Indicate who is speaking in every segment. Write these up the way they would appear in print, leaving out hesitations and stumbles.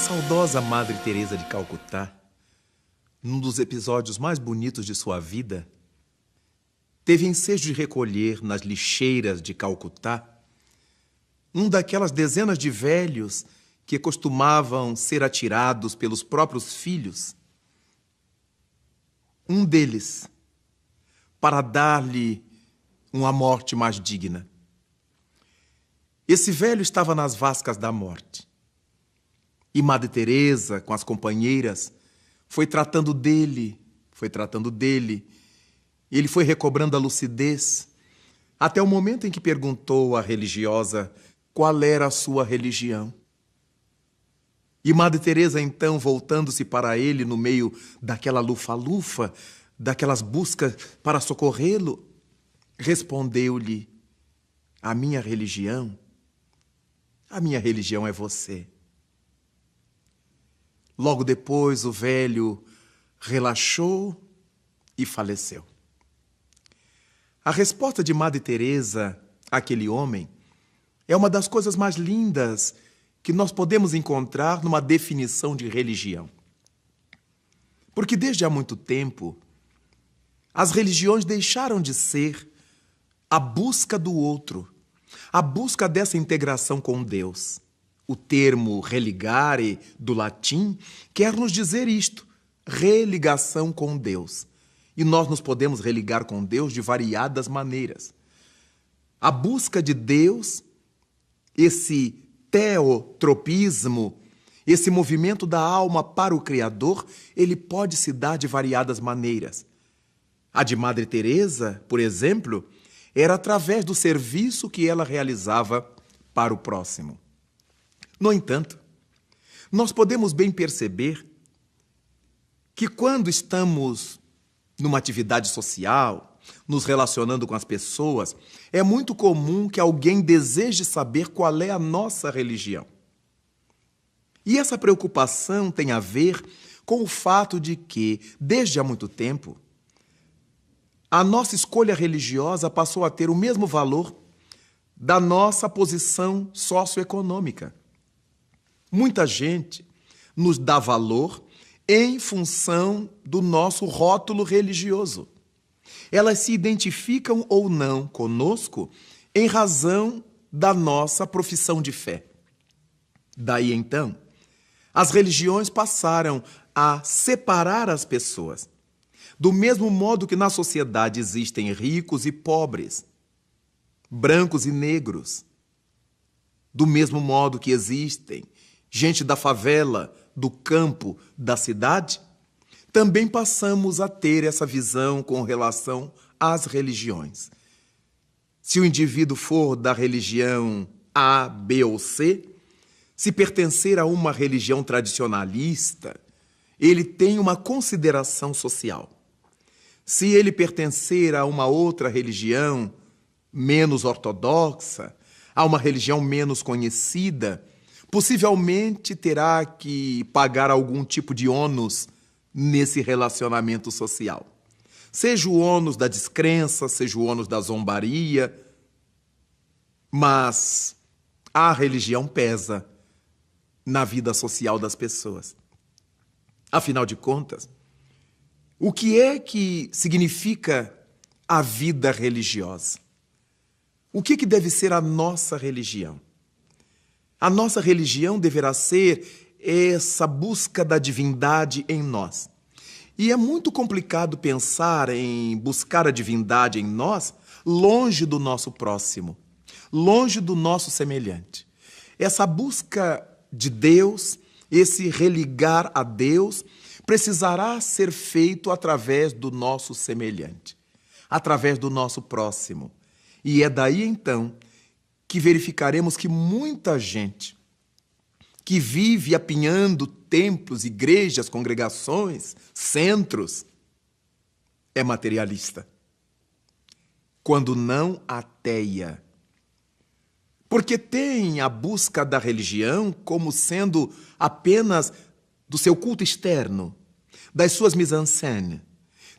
Speaker 1: saudosa Madre Teresa de Calcutá, num dos episódios mais bonitos de sua vida, teve ensejo de recolher nas lixeiras de Calcutá um daquelas dezenas de velhos que costumavam ser atirados pelos próprios filhos. Um deles, para dar-lhe uma morte mais digna. Esse velho estava nas vascas da morte. E Madre Teresa, com as companheiras, foi tratando dele. E ele foi recobrando a lucidez, até o momento em que perguntou à religiosa qual era a sua religião. E Madre Teresa, então, voltando-se para ele no meio daquela lufa-lufa, daquelas buscas para socorrê-lo, respondeu-lhe: a minha religião é você. Logo depois, o velho relaxou e faleceu. A resposta de Madre Teresa àquele homem é uma das coisas mais lindas que nós podemos encontrar numa definição de religião. Porque desde há muito tempo, as religiões deixaram de ser a busca do outro, a busca dessa integração com Deus. O termo religare, do latim, quer nos dizer isto, religação com Deus. E nós nos podemos religar com Deus de variadas maneiras. A busca de Deus, esse teotropismo, esse movimento da alma para o Criador, ele pode se dar de variadas maneiras. A de Madre Teresa, por exemplo, era através do serviço que ela realizava para o próximo. No entanto, nós podemos bem perceber que quando estamos numa atividade social, nos relacionando com as pessoas, é muito comum que alguém deseje saber qual é a nossa religião. E essa preocupação tem a ver com o fato de que, desde há muito tempo, a nossa escolha religiosa passou a ter o mesmo valor da nossa posição socioeconômica. Muita gente nos dá valor em função do nosso rótulo religioso. Elas se identificam ou não conosco em razão da nossa profissão de fé. Daí, então, as religiões passaram a separar as pessoas. Do mesmo modo que na sociedade existem ricos e pobres, brancos e negros. Do mesmo modo que existem gente da favela, do campo, da cidade, também passamos a ter essa visão com relação às religiões. Se o indivíduo for da religião A, B ou C, se pertencer a uma religião tradicionalista, ele tem uma consideração social. Se ele pertencer a uma outra religião menos ortodoxa, a uma religião menos conhecida, possivelmente terá que pagar algum tipo de ônus nesse relacionamento social. Seja o ônus da descrença, seja o ônus da zombaria, mas a religião pesa na vida social das pessoas. Afinal de contas, o que é que significa a vida religiosa? O que deve ser a nossa religião? A nossa religião deverá ser essa busca da divindade em nós. E é muito complicado pensar em buscar a divindade em nós longe do nosso próximo, longe do nosso semelhante. Essa busca de Deus, esse religar a Deus, precisará ser feito através do nosso semelhante, através do nosso próximo. E é daí, então, que verificaremos que muita gente que vive apinhando templos, igrejas, congregações, centros, é materialista, quando não ateia. Porque tem a busca da religião como sendo apenas do seu culto externo, das suas mise-en-scène.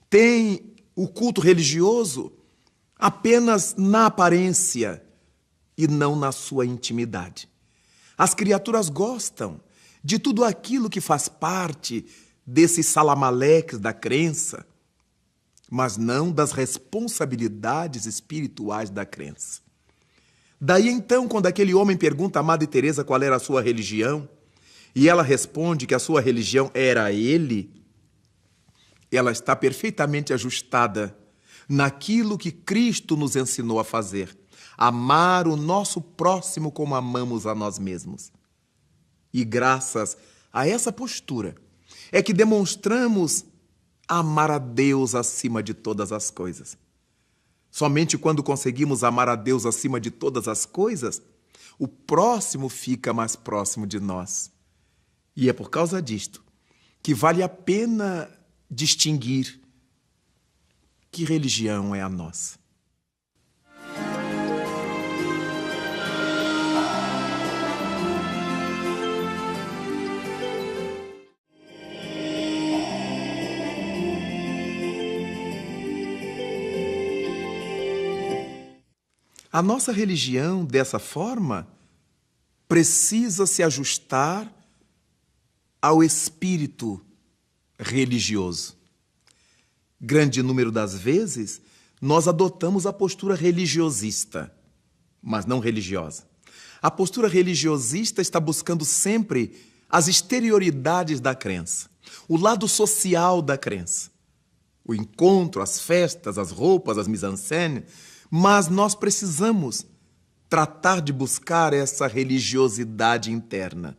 Speaker 1: Tem o culto religioso apenas na aparência e não na sua intimidade. As criaturas gostam de tudo aquilo que faz parte desses salamaleques da crença, mas não das responsabilidades espirituais da crença. Daí então, quando aquele homem pergunta a Madre Teresa qual era a sua religião, e ela responde que a sua religião era ele, ela está perfeitamente ajustada naquilo que Cristo nos ensinou a fazer: amar o nosso próximo como amamos a nós mesmos. E graças a essa postura é que demonstramos amar a Deus acima de todas as coisas. Somente quando conseguimos amar a Deus acima de todas as coisas, o próximo fica mais próximo de nós. E é por causa disto que vale a pena distinguir que religião é a nossa. A nossa religião, dessa forma, precisa se ajustar ao espírito religioso. Grande número das vezes, nós adotamos a postura religiosista, mas não religiosa. A postura religiosista está buscando sempre as exterioridades da crença, o lado social da crença, o encontro, as festas, as roupas, as mise-en-scène. Mas nós precisamos tratar de buscar essa religiosidade interna,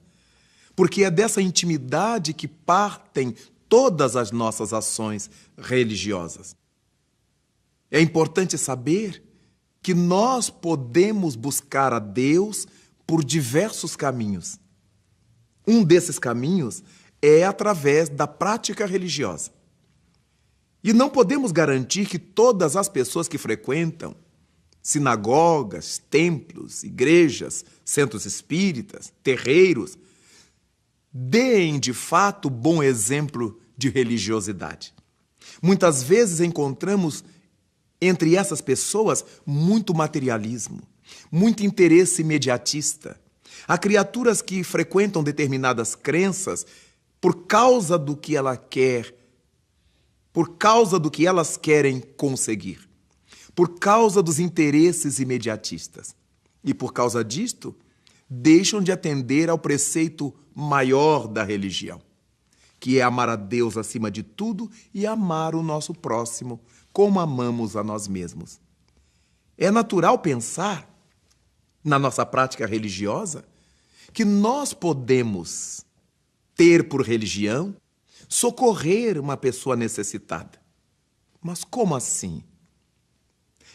Speaker 1: porque é dessa intimidade que partem todas as nossas ações religiosas. É importante saber que nós podemos buscar a Deus por diversos caminhos. Um desses caminhos é através da prática religiosa. E não podemos garantir que todas as pessoas que frequentam sinagogas, templos, igrejas, centros espíritas, terreiros, deem de fato bom exemplo de religiosidade. Muitas vezes encontramos entre essas pessoas muito materialismo, muito interesse imediatista. Há criaturas que frequentam determinadas crenças por causa do que ela quer, por causa do que elas querem conseguir, por causa dos interesses imediatistas. E por causa disto, deixam de atender ao preceito maior da religião, que é amar a Deus acima de tudo e amar o nosso próximo como amamos a nós mesmos. É natural pensar, na nossa prática religiosa, que nós podemos ter por religião socorrer uma pessoa necessitada. Mas como assim?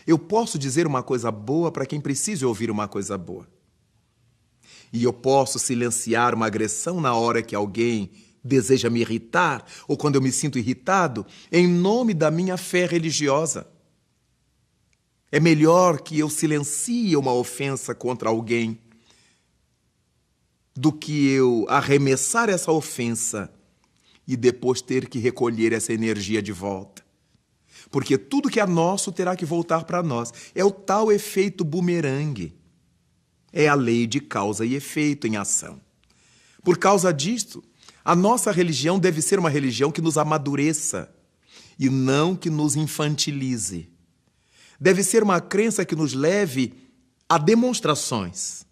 Speaker 1: Eu posso dizer uma coisa boa para quem precisa ouvir uma coisa boa. E eu posso silenciar uma agressão na hora que alguém deseja me irritar, ou quando eu me sinto irritado, em nome da minha fé religiosa. É melhor que eu silencie uma ofensa contra alguém do que eu arremessar essa ofensa e depois ter que recolher essa energia de volta. Porque tudo que é nosso terá que voltar para nós. É o tal efeito bumerangue. É a lei de causa e efeito em ação. Por causa disto, a nossa religião deve ser uma religião que nos amadureça e não que nos infantilize. Deve ser uma crença que nos leve a demonstrações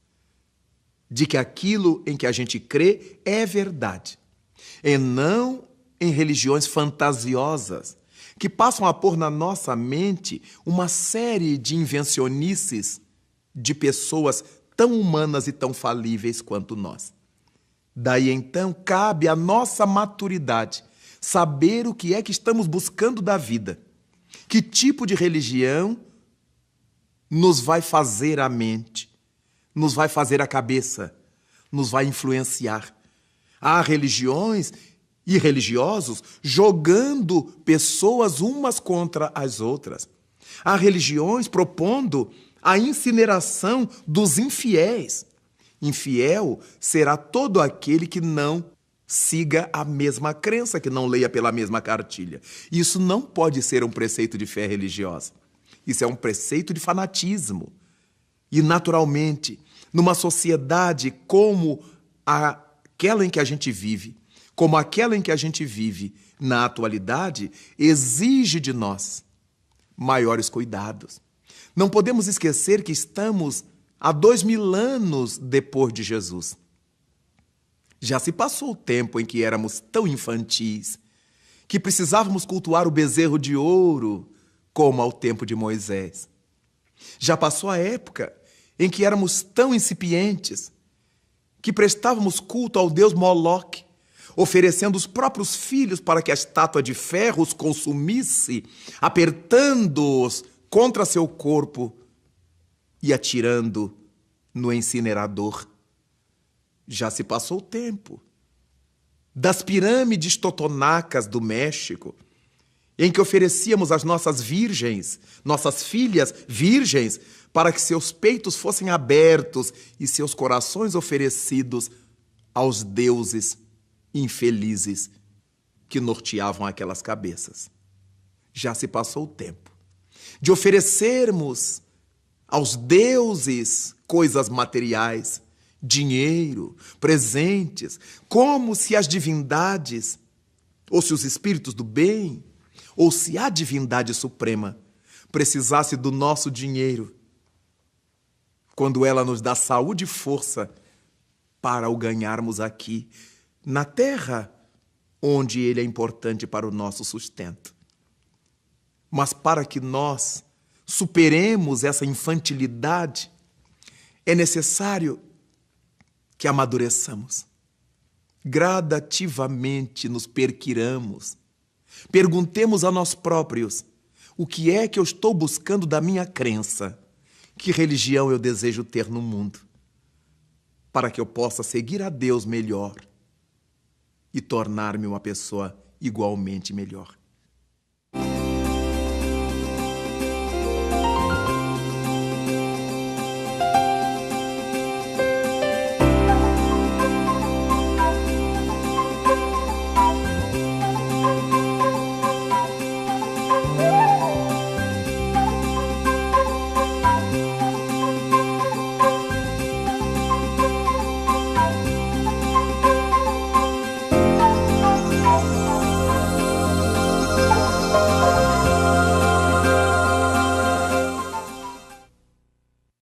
Speaker 1: de que aquilo em que a gente crê é verdade, e não em religiões fantasiosas que passam a pôr na nossa mente uma série de invencionices de pessoas tão humanas e tão falíveis quanto nós. Daí então cabe à nossa maturidade saber o que é que estamos buscando da vida, que tipo de religião nos vai fazer a mente, nos vai fazer a cabeça, nos vai influenciar. Há religiões e religiosos jogando pessoas umas contra as outras. Há religiões propondo a incineração dos infiéis. Infiel será todo aquele que não siga a mesma crença, que não leia pela mesma cartilha. Isso não pode ser um preceito de fé religiosa. Isso é um preceito de fanatismo. E, naturalmente, numa sociedade como a aquela em que a gente vive, como aquela em que a gente vive na atualidade, exige de nós maiores cuidados. Não podemos esquecer que estamos há 2000 anos depois de Jesus. Já se passou o tempo em que éramos tão infantis, que precisávamos cultuar o bezerro de ouro, como ao tempo de Moisés. Já passou a época em que éramos tão incipientes, que prestávamos culto ao deus Moloque, oferecendo os próprios filhos para que a estátua de ferro os consumisse, apertando-os contra seu corpo e atirando no incinerador. Já se passou o tempo das pirâmides totonacas do México, em que oferecíamos as nossas virgens, nossas filhas virgens, para que seus peitos fossem abertos e seus corações oferecidos aos deuses infelizes que norteavam aquelas cabeças. Já se passou o tempo de oferecermos aos deuses coisas materiais, dinheiro, presentes, como se as divindades, ou se os espíritos do bem, ou se a divindade suprema precisasse do nosso dinheiro, quando ela nos dá saúde e força para o ganharmos aqui, na terra, onde ele é importante para o nosso sustento. Mas para que nós superemos essa infantilidade, é necessário que amadureçamos, gradativamente nos perquiramos, perguntemos a nós próprios: o que é que eu estou buscando da minha crença? Que religião eu desejo ter no mundo? Para que eu possa seguir a Deus melhor e tornar-me uma pessoa igualmente melhor.